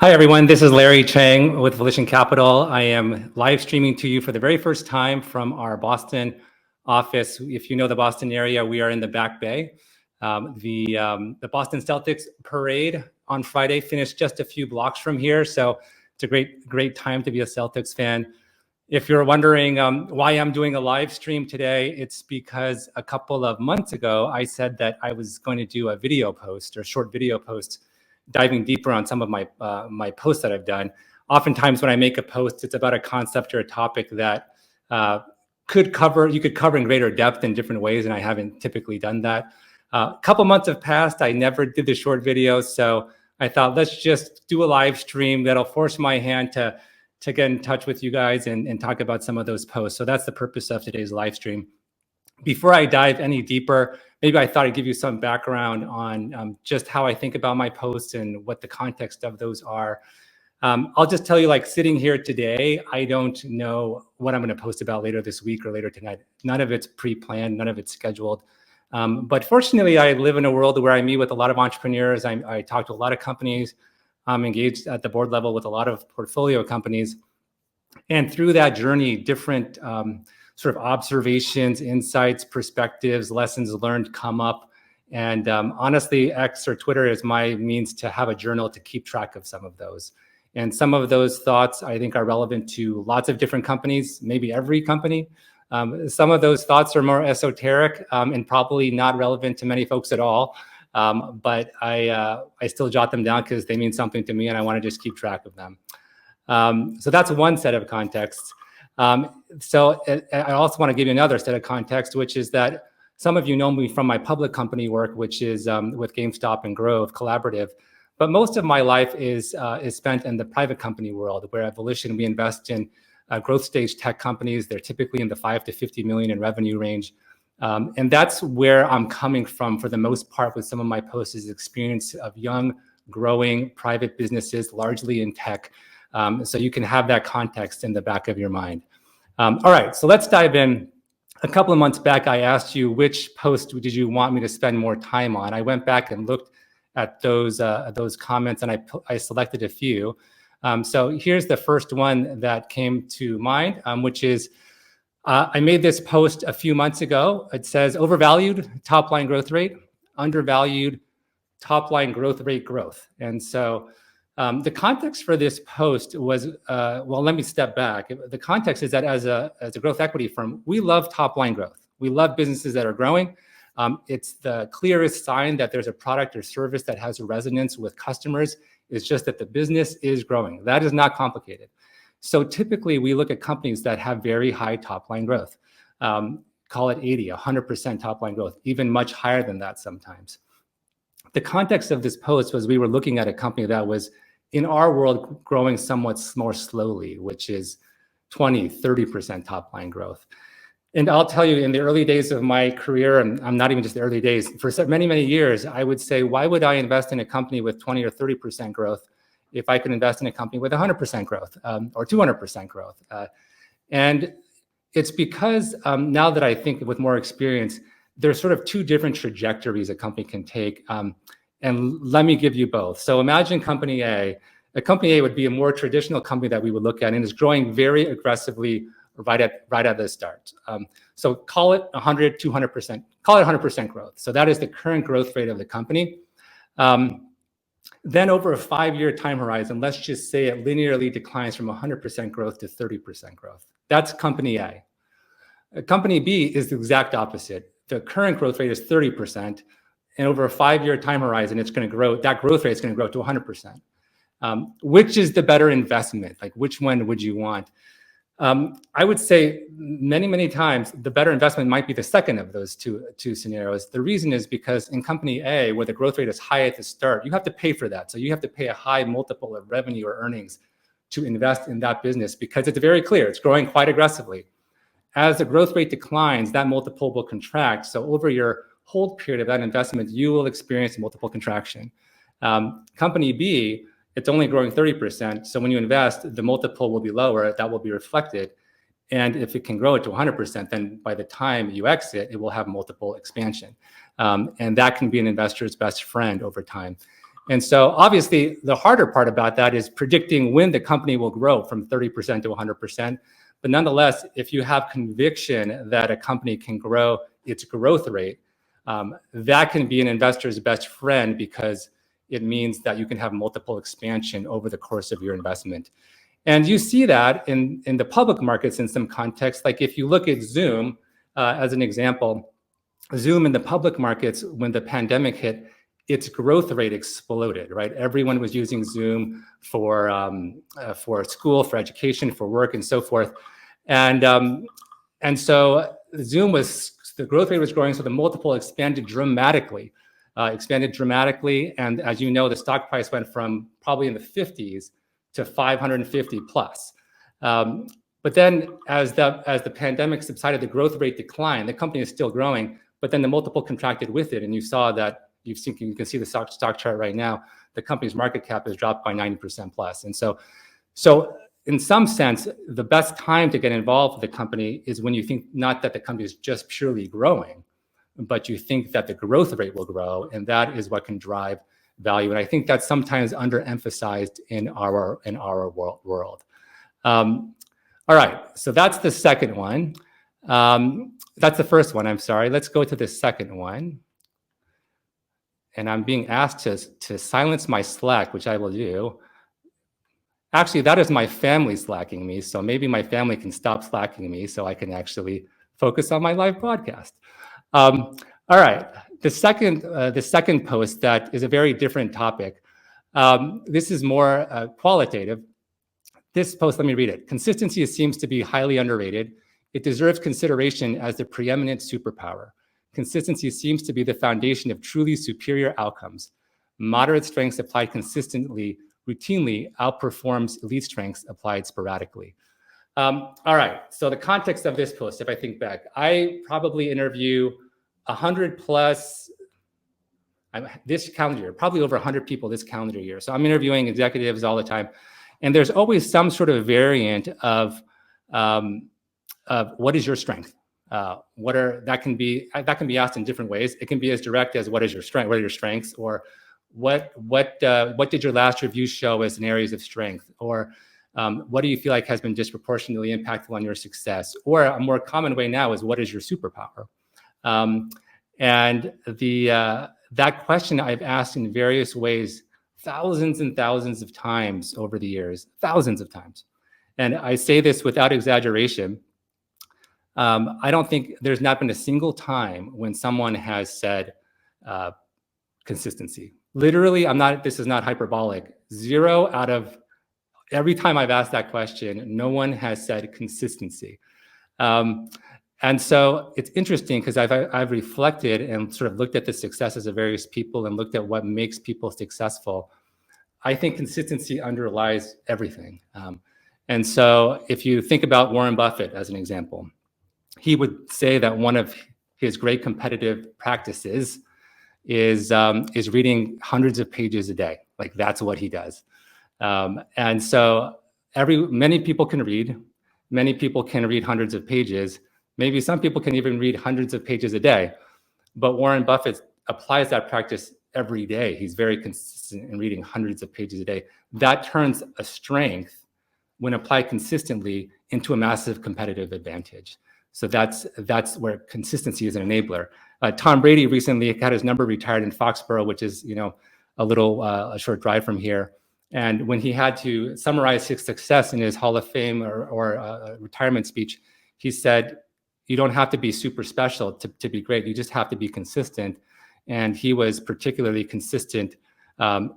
Hi, everyone. This is Larry Cheng with Volition Capital. I am live streaming to you for the very first time from our Boston office. If you know the Boston area, we are in the Back Bay. The Boston Celtics parade on Friday finished just a few blocks from here, so it's a great time to be a Celtics fan. If you're wondering why I'm doing a live stream today, it's because a couple of months ago, I said that I was going to do a video post or short video post diving deeper on some of my posts that I've done. Oftentimes when I make a post, it's about a concept or a topic that you could cover in greater depth in different ways, and I haven't typically done that. A couple months have passed. I never did the short videos, so I thought let's just do a live stream that'll force my hand to get in touch with you guys and talk about some of those posts. So that's the purpose of today's live stream. Before I dive any deeper, maybe I thought I'd give you some background on just how I think about my posts and what the context of those are. I'll just tell you, like sitting here today, I don't know what I'm going to post about later this week or later tonight. None of it's pre-planned, none of it's scheduled. But fortunately, I live in a world where I meet with a lot of entrepreneurs. I talk to a lot of companies. I'm engaged at the board level with a lot of portfolio companies. And through that journey, different sort of observations, insights, perspectives, lessons learned come up. And honestly, X or Twitter is my means to have a journal to keep track of some of those. And some of those thoughts I think are relevant to lots of different companies, maybe every company. Some of those thoughts are more esoteric and probably not relevant to many folks at all. But I still jot them down because they mean something to me and I want to just keep track of them. So that's one set of contexts. So I also want to give you another set of context, which is that some of you know me from my public company work, which is with GameStop and Grove Collaborative. But most of my life is spent in the private company world, where at Volition we invest in growth stage tech companies. They're typically in the 5 to 50 million in revenue range. And that's where I'm coming from for the most part with some of my posts is experience of young, growing private businesses, largely in tech. So you can have that context in the back of your mind. All right, so let's dive in. A couple of months back, I asked you which post did you want me to spend more time on. I went back and looked at those comments, and I selected a few. So here's the first one that came to mind, which is I made this post a few months ago. It says overvalued top line growth rate, undervalued top line growth rate growth. And so the context for this post was, well, let me step back. The context is that as a growth equity firm, we love top line growth. We love businesses that are growing. It's the clearest sign that there's a product or service that has resonance with customers. It's just that the business is growing. That is not complicated. So typically we look at companies that have very high top line growth. Call it 80, 100% top line growth, even much higher than that sometimes. The context of this post was we were looking at a company that was in our world growing somewhat more slowly, which is 20, 30% top line growth. And I'll tell you, in the early days of my career, and I'm not even just the early days, for many, many years, I would say, why would I invest in a company with 20 or 30% growth if I could invest in a company with 100% growth or 200% growth? And it's because now that I think with more experience, there's sort of two different trajectories a company can take. And let me give you both. So imagine company A. A company A would be a more traditional company that we would look at and is growing very aggressively right at the start. So call it 100, 200%, call it 100% growth. So that is the current growth rate of the company. Then over a 5-year time horizon, let's just say it linearly declines from 100% growth to 30% growth. That's company A. Company B is the exact opposite. The current growth rate is 30%. And over a 5-year time horizon, it's going to grow. That growth rate is going to grow to 100%. Which is the better investment? Like, which one would you want? I would say many, many times the better investment might be the second of those two scenarios. The reason is because in company A, where the growth rate is high at the start, you have to pay for that. So you have to pay a high multiple of revenue or earnings to invest in that business because it's very clear it's growing quite aggressively. As the growth rate declines, that multiple will contract. So over your hold period of that investment, you will experience multiple contraction. Company B, it's only growing 30%. So when you invest, the multiple will be lower. That will be reflected. And if it can grow it to 100%, then by the time you exit, it will have multiple expansion. And that can be an investor's best friend over time. And so obviously the harder part about that is predicting when the company will grow from 30% to 100%. But nonetheless, if you have conviction that a company can grow its growth rate, that can be an investor's best friend, because it means that you can have multiple expansion over the course of your investment. And you see that in the public markets in some context. Like if you look at Zoom as an example, Zoom in the public markets, when the pandemic hit, its growth rate exploded, right? Everyone was using Zoom for school, for education, for work, and so forth. And so Zoom the growth rate was growing, so the multiple expanded dramatically. And as you know, the stock price went from probably in the 50s to 550 plus. But then as the pandemic subsided, the growth rate declined. The company is still growing, but then the multiple contracted with it. And you saw that, you can see the stock chart right now, the company's market cap has dropped by 90% plus. And so in some sense, the best time to get involved with the company is when you think not that the company is just purely growing, but you think that the growth rate will grow, and that is what can drive value. And I think that's sometimes underemphasized in our world. All right, so that's the second one. That's the first one, I'm sorry. Let's go to the second one. And I'm being asked to silence my Slack, which I will do. Actually, that is my family slacking me, so maybe my family can stop slacking me so I can actually focus on my live broadcast. All right, the second post that is a very different topic. This is more qualitative. This post, let me read it. Consistency seems to be highly underrated. It deserves consideration as the preeminent superpower. Consistency seems to be the foundation of truly superior outcomes. Moderate strengths applied consistently, routinely outperforms elite strengths applied sporadically. All right, so the context of this post, if I think back, I probably interview 100 plus this calendar year, probably over 100 people this calendar year. So I'm interviewing executives all the time. And there's always some sort of variant of what is your strength? That can be asked in different ways. It can be as direct as what is your strength? What are your strengths? Or what did your last review show as in areas of strength? Or what do you feel like has been disproportionately impactful on your success? Or a more common way now is what is your superpower? And that question I've asked in various ways, thousands and thousands of times over the years, thousands of times. And I say this without exaggeration. I don't think there's not been a single time when someone has said consistency. Literally, this is not hyperbolic. 0 out of every time I've asked that question, no one has said consistency. And so it's interesting because I've reflected and sort of looked at the successes of various people and looked at what makes people successful. I think consistency underlies everything. And so if you think about Warren Buffett as an example, he would say that one of his great competitive practices is reading hundreds of pages a day. Like that's what he does. And so many people can read. Many people can read hundreds of pages. Maybe some people can even read hundreds of pages a day. But Warren Buffett applies that practice every day. He's very consistent in reading hundreds of pages a day. That turns a strength, when applied consistently, into a massive competitive advantage. So that's where consistency is an enabler. Tom Brady recently had his number retired in Foxborough, which is a short drive from here. And when he had to summarize his success in his Hall of Fame or retirement speech, he said, "You don't have to be super special to be great. You just have to be consistent." And he was particularly consistent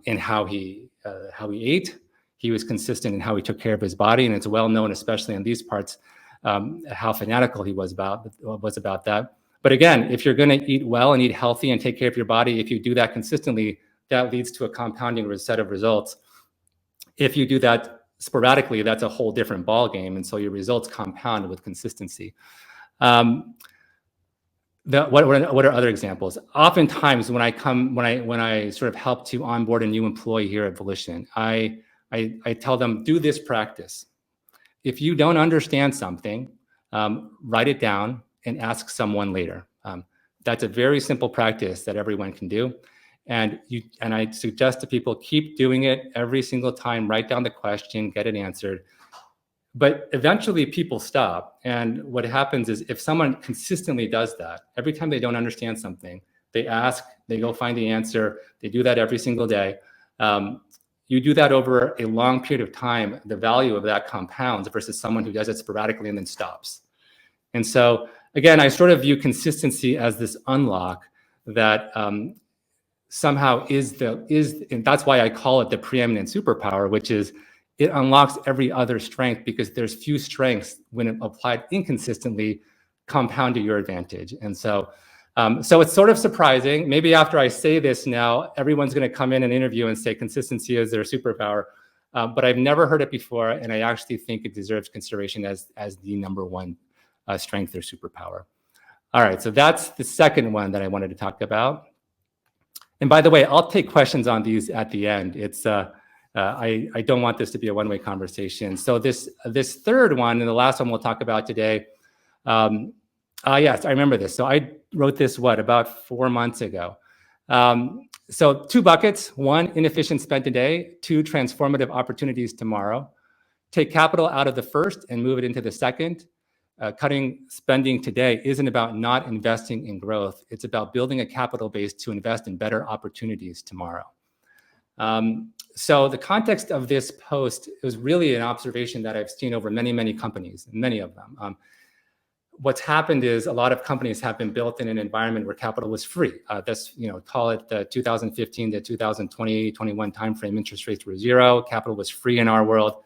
in how he ate. He was consistent in how he took care of his body, and it's well known, especially in these parts, how fanatical he was about that. But again, if you're going to eat well and eat healthy and take care of your body, if you do that consistently, that leads to a compounding set of results. If you do that sporadically, that's a whole different ballgame, and so your results compound with consistency. What are other examples? Oftentimes, when I sort of help to onboard a new employee here at Volition, I tell them, do this practice. If you don't understand something, write it down and ask someone later. That's a very simple practice that everyone can do. And I suggest to people, keep doing it every single time, write down the question, get it answered. But eventually people stop. And what happens is, if someone consistently does that, every time they don't understand something, they ask, they go find the answer, they do that every single day. You do that over a long period of time, the value of that compounds versus someone who does it sporadically and then stops. And so, again, I sort of view consistency as this unlock that somehow and that's why I call it the preeminent superpower, which is it unlocks every other strength, because there's few strengths when applied inconsistently compound to your advantage. And so, so it's sort of surprising. Maybe after I say this now, everyone's going to come in an interview and say consistency is their superpower. But I've never heard it before, and I actually think it deserves consideration as the number one strength or superpower. All right, so that's the second one that I wanted to talk about. And by the way, I'll take questions on these at the end. It's I don't want this to be a one-way conversation. So this third one, and the last one we'll talk about today. Yes, I remember this. So I wrote this about 4 months ago. So 2 buckets: 1, inefficient spend today; 2, transformative opportunities tomorrow. Take capital out of the first and move it into the second. Cutting spending today isn't about not investing in growth. It's about building a capital base to invest in better opportunities tomorrow. So the context of this post was really an observation that I've seen over many, many companies, many of them. What's happened is a lot of companies have been built in an environment where capital was free. Call it the 2015 to 2020, 21 timeframe. Interest rates were 0. Capital was free in our world,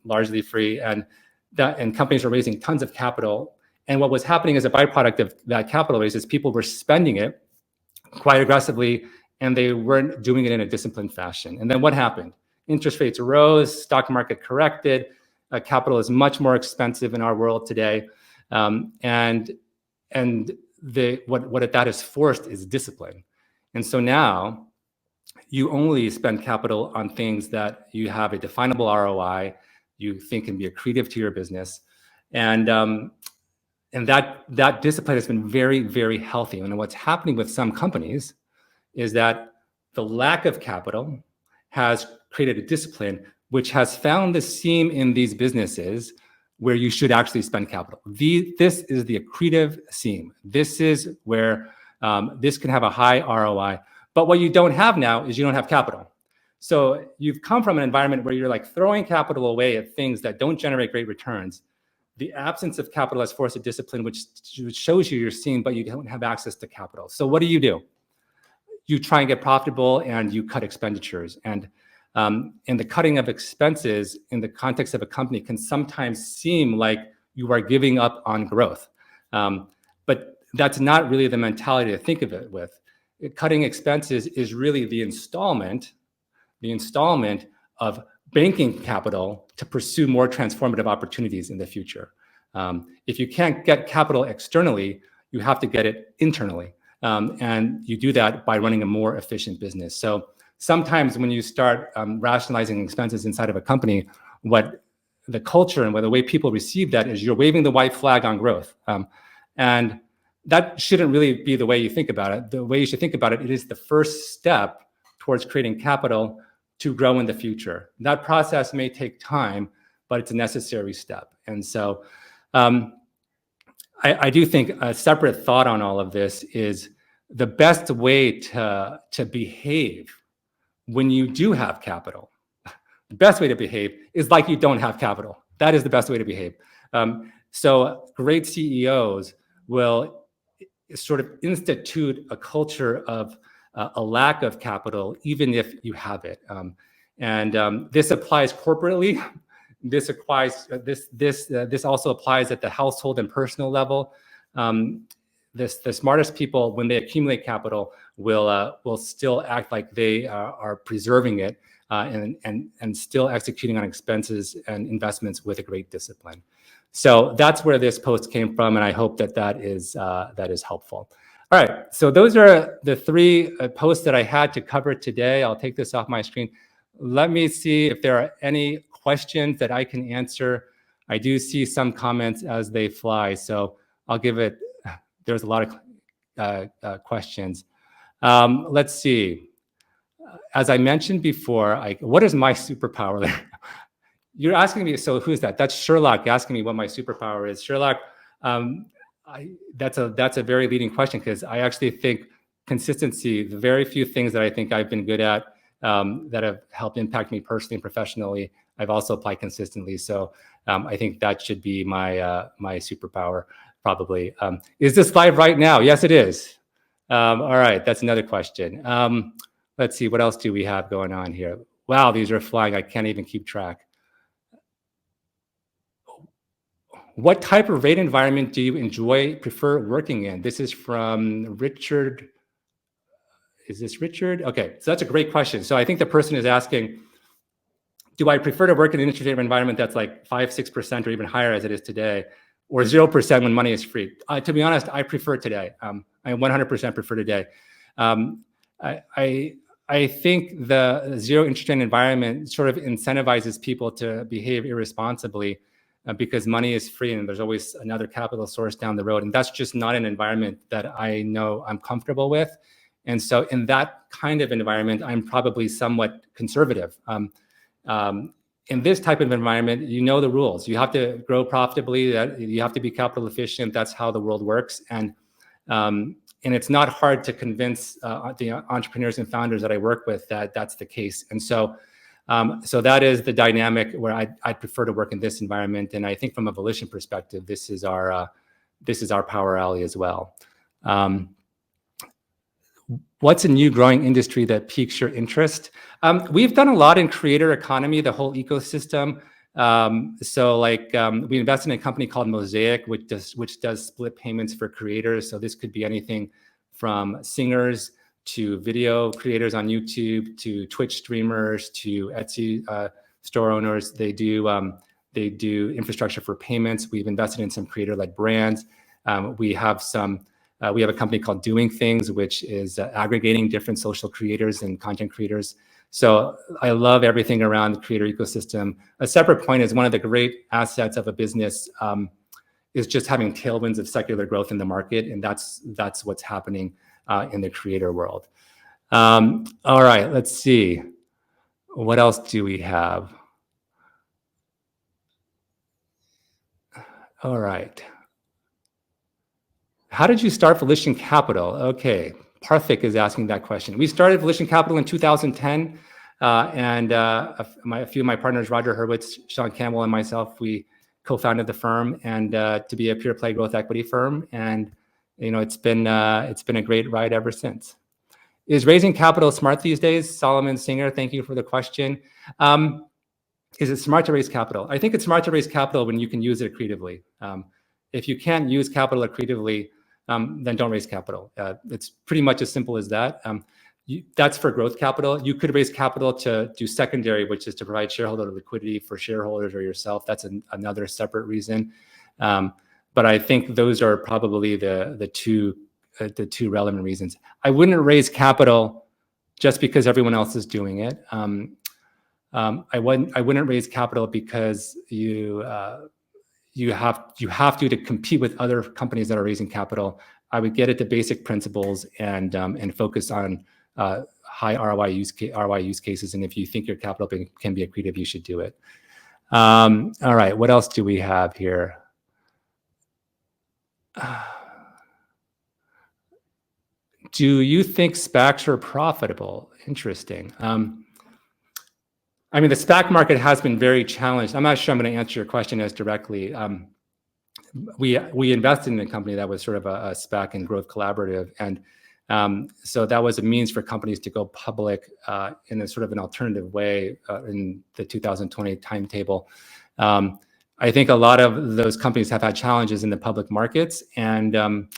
largely free. And companies were raising tons of capital. And what was happening as a byproduct of that capital raise is people were spending it quite aggressively, and they weren't doing it in a disciplined fashion. And then what happened? Interest rates rose, stock market corrected, capital is much more expensive in our world today. And what that has forced is discipline. And so now you only spend capital on things that you have a definable ROI, you think can be accretive to your business. And that discipline has been very, very healthy. And what's happening with some companies is that the lack of capital has created a discipline which has found the seam in these businesses where you should actually spend capital. This is the accretive seam. This is where this can have a high ROI. But what you don't have now is you don't have capital. So you've come from an environment where you're like throwing capital away at things that don't generate great returns. The absence of capital has forced a discipline which shows you your seam, but you don't have access to capital. So what do? You try and get profitable and you cut expenditures. And the cutting of expenses in the context of a company can sometimes seem like you are giving up on growth. But that's not really the mentality to think of it with. Cutting expenses is really the installment of banking capital to pursue more transformative opportunities in the future. If you can't get capital externally, you have to get it internally. And you do that by running a more efficient business. So sometimes when you start rationalizing expenses inside of a company, what the culture and the way people receive that is you're waving the white flag on growth. And that shouldn't really be the way you think about it. The way you should think about it, it is the first step towards creating capital to grow in the future. That process may take time, but it's a necessary step. And so I do think a separate thought on all of this is the best way to behave when you do have capital. The best way to behave is like you don't have capital. That is the best way to behave. So great CEOs will sort of institute a culture of a lack of capital, even if you have it. This applies corporately. This also applies at the household and personal level. The smartest people, when they accumulate capital, will still act like they are preserving it and still executing on expenses and investments with a great discipline. So that's where this post came from, and I hope that is helpful. All right, so those are the 3 posts that I had to cover today. I'll take this off my screen. Let me see if there are any questions that I can answer. I do see some comments as they fly, so I'll give it. There's a lot of questions. Let's see. As I mentioned before, what is my superpower? You're asking me, so who's that? That's Sherlock asking me what my superpower is. Sherlock, that's a very leading question, because I actually think consistency, the very few things that I think I've been good at that have helped impact me personally and professionally, I've also applied consistently. So I think that should be my my superpower, probably. Is this live right now? Yes, it is. All right, that's another question. Let's see, what else do we have going on here? Wow, these are flying. I can't even keep track. What type of rate environment do you prefer working in? This is from Richard. Is this Richard? Okay, so that's a great question. So I think the person is asking, do I prefer to work in an interest rate environment that's like 5-6% or even higher as it is today, or 0% when money is free? To be honest, I prefer today. I 100% prefer today. I think the zero interest rate environment sort of incentivizes people to behave irresponsibly because money is free and there's always another capital source down the road. And that's just not an environment that I know I'm comfortable with. And so in that kind of environment, I'm probably somewhat conservative. In this type of environment, you know the rules. You have to grow profitably. You have to be capital efficient. That's how the world works. And it's not hard to convince the entrepreneurs and founders that I work with that that's the case. And so, so that is the dynamic where I'd prefer to work in this environment. And I think from a Volition perspective, this is our power alley as well. What's a new growing industry that piques your interest? We've done a lot in creator economy, the whole ecosystem. So like we invested in a company called Mosaic, which does split payments for creators. So this could be anything from singers to video creators on YouTube to Twitch streamers to Etsy store owners. They do infrastructure for payments. We've invested in some creator-led brands. We have a company called Doing Things, which is aggregating different social creators and content creators. So I love everything around the creator ecosystem. A separate point is one of the great assets of a business is just having tailwinds of secular growth in the market. And that's what's happening in the creator world. All right, let's see. What else do we have? All right. How did you start Volition Capital? Okay, Parthik is asking that question. We started Volition Capital in 2010, and a few of my partners, Roger Hurwitz, Sean Campbell, and myself, we co-founded the firm and to be a pure play growth equity firm. And it's been a great ride ever since. Is raising capital smart these days? Solomon Singer, thank you for the question. Is it smart to raise capital? I think it's smart to raise capital when you can use it accretively. If you can't use capital accretively, then don't raise capital. It's pretty much as simple as that. That's for growth capital. You could raise capital to do secondary, which is to provide shareholder liquidity for shareholders or yourself. That's another separate reason. But I think those are probably the two relevant reasons. I wouldn't raise capital just because everyone else is doing it. I wouldn't raise capital because you have to compete with other companies that are raising capital. I would get at the basic principles and focus on high ROI use cases. And if you think your capital can be accretive, you should do it. All right, what else do we have here? Do you think SPACs are profitable? Interesting. I mean, the SPAC market has been very challenged. I'm not sure I'm going to answer your question as directly. We invested in a company that was sort of a SPAC and growth collaborative. And so that was a means for companies to go public in a sort of an alternative way in the 2020 timetable. I think a lot of those companies have had challenges in the public markets. But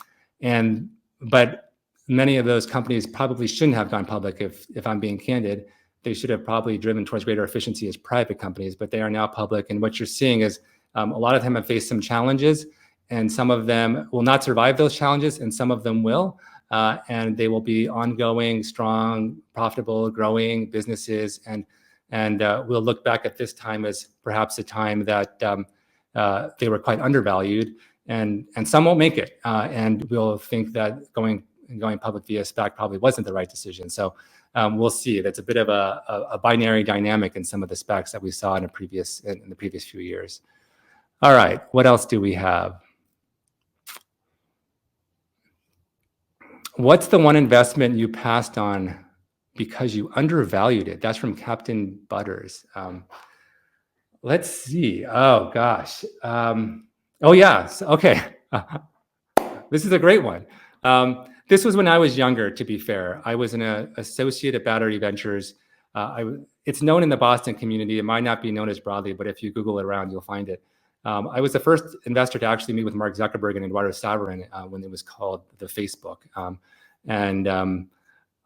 many of those companies probably shouldn't have gone public if I'm being candid. They should have probably driven towards greater efficiency as private companies, but they are now public. And what you're seeing is a lot of them have faced some challenges, and some of them will not survive those challenges, and some of them will. And they will be ongoing, strong, profitable, growing businesses. And we'll look back at this time as perhaps a time that they were quite undervalued, and some won't make it. And we'll think that going going public via SPAC probably wasn't the right decision. So we'll see. That's a bit of a binary dynamic in some of the SPACs that we saw in the previous few years. All right, what else do we have? What's the one investment you passed on because you undervalued it? That's from Captain Butters. Let's see. Oh gosh. Oh yeah. Okay. This is a great one. This was when I was younger, to be fair. I was an associate at Battery Ventures. It's known in the Boston community. It might not be known as broadly, but if you Google it around, you'll find it. I was the first investor to actually meet with Mark Zuckerberg and Eduardo Saverin when it was called the Facebook.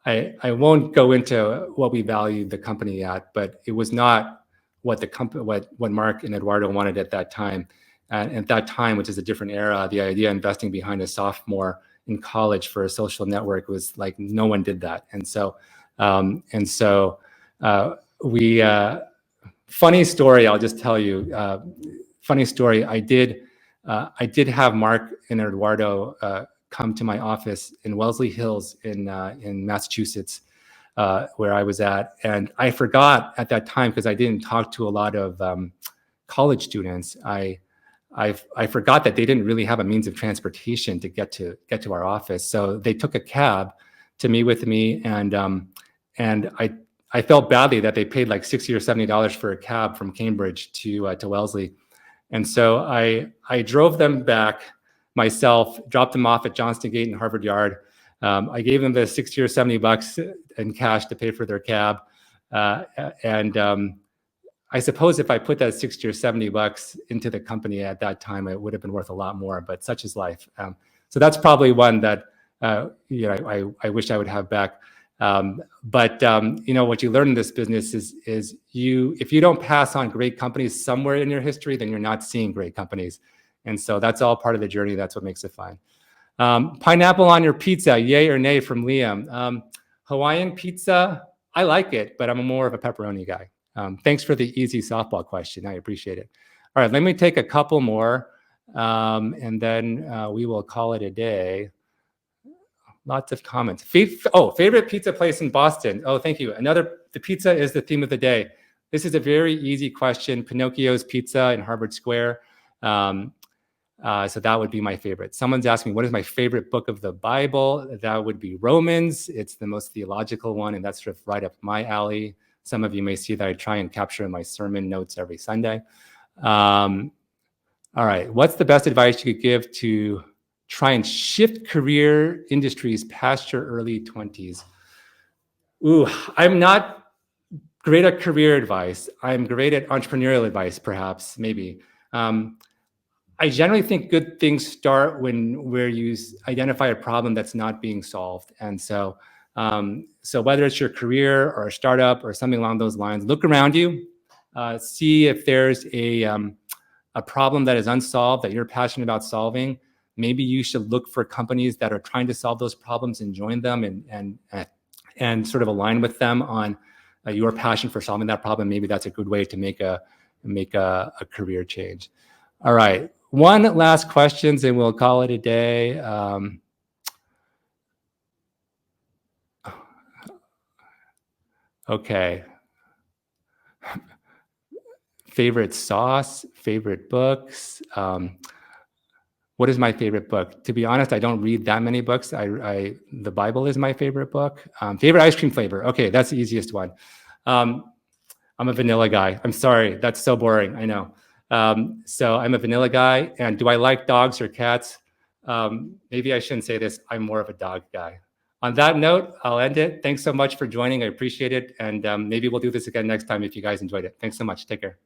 I won't go into what we valued the company at, but it was not what the company, what Mark and Eduardo wanted at that time. And at that time, which is a different era, the idea of investing behind a sophomore in college for a social network was like no one did that. And so funny story, I'll just tell you. Funny story. I did have Mark and Eduardo come to my office in Wellesley Hills in Massachusetts, where I was at, and I forgot at that time because I didn't talk to a lot of college students. I forgot that they didn't really have a means of transportation to get to our office, so they took a cab to meet with me, and I felt badly that they paid like $60 or $70 for a cab from Cambridge to Wellesley. And so I drove them back myself, dropped them off at Johnston Gate and Harvard Yard. I gave them the $60 or $70 in cash to pay for their cab. I suppose if I put that $60 or $70 into the company at that time, it would have been worth a lot more, but such is life. So that's probably one that I wish I would have back. But what you learn in this business is if you don't pass on great companies somewhere in your history, then you're not seeing great companies. And so that's all part of the journey. That's what makes it fun. Pineapple on your pizza, yay or nay from Liam. Hawaiian pizza, I like it, but I'm more of a pepperoni guy. Thanks for the easy softball question. I appreciate it. All right, let me take a couple more, and then we will call it a day. Lots of comments. Favorite pizza place in Boston. Oh, thank you. The pizza is the theme of the day. This is a very easy question. Pinocchio's Pizza in Harvard Square. So that would be my favorite. Someone's asking, what is my favorite book of the Bible? That would be Romans. It's the most theological one, and that's sort of right up my alley. Some of you may see that I try and capture in my sermon notes every Sunday. All right, what's the best advice you could give to try and shift career industries past your early 20s? Ooh, I'm not great at career advice. I'm great at entrepreneurial advice, perhaps, maybe. I generally think good things start where you identify a problem that's not being solved. And so whether it's your career or a startup or something along those lines, look around you, see if there's a problem that is unsolved that you're passionate about solving. Maybe you should look for companies that are trying to solve those problems and join them and sort of align with them on your passion for solving that problem. Maybe that's a good way to make a career change. All right, one last question, and we'll call it a day. Okay. Favorite sauce, favorite books. What is my favorite book? To be honest, I don't read that many books. The Bible is my favorite book. Favorite ice cream flavor. Okay, that's the easiest one. I'm a vanilla guy. I'm sorry, that's so boring, I know. So I'm a vanilla guy. And do I like dogs or cats? Maybe I shouldn't say this. I'm more of a dog guy. On that note, I'll end it. Thanks so much for joining. I appreciate it. And maybe we'll do this again next time if you guys enjoyed it. Thanks so much. Take care.